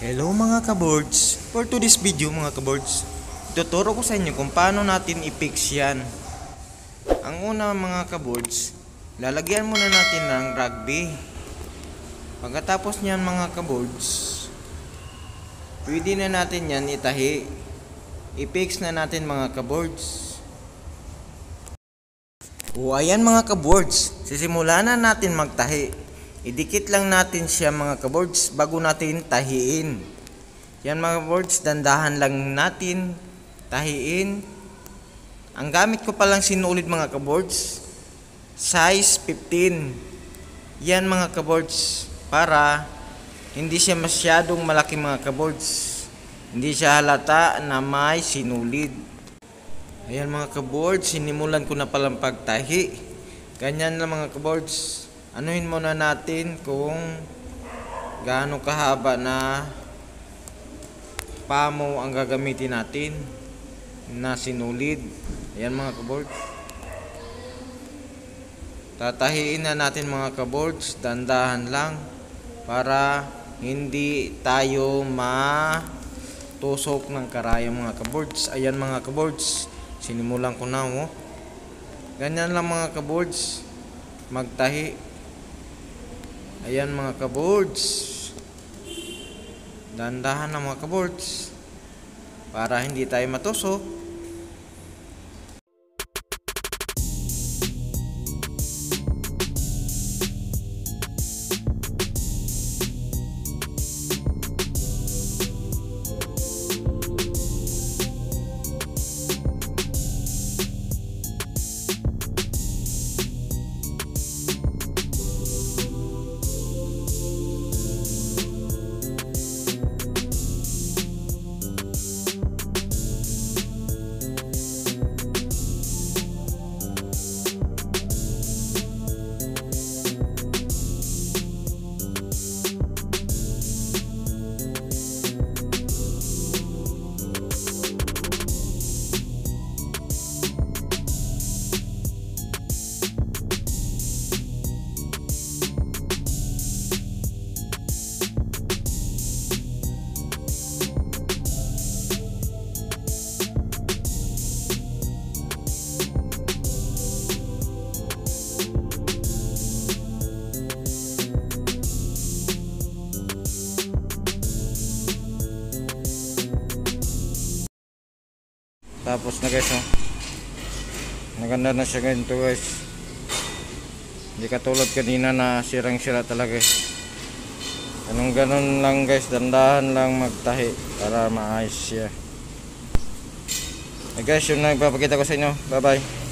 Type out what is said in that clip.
Hello mga kaboards. For today's video mga kaboards, tuturo ko sa inyo kung paano natin i-fix yan. Ang una mga kaboards, lalagyan muna natin ng rugby. Pagkatapos niyan mga kaboards, pwede na natin yan itahi. I-fix na natin mga kaboards. O ayan mga kaboards, sisimulan na natin magtahi. Idikit lang natin siya mga kaboards bago natin tahiin. Yan mga kaboards, dandahan lang natin tahiin. Ang gamit ko palang sinulid mga kaboards, size 15. Yan mga kaboards, para hindi siya masyadong malaki mga kaboards. Hindi siya halata na may sinulid. Ayan mga kaboards, sinimulan ko na palang pagtahi. Ganyan lang mga kaboards. Anuhin muna natin kung gaano kahaba na pamo ang gagamitin natin na sinulid. Ayan mga kaboards. Tatahiin na natin mga kaboards, dandahan lang para hindi tayo matusok ng karayom mga kaboards. Ayan mga kaboards, sinimulan ko na oh. Ganyan lang mga kaboards magtahi. Ayan mga kaboards, dandahan na mga kaboards para hindi tayo matusok. Tapos na guys, oh. Maganda na siya ganito guys. Hindi katulad kanina na sirang-sira talaga guys. Ganun lang guys, dandahan lang magtahi para maayos siya. Guys, yun na ipapakita ko sa inyo. Bye bye.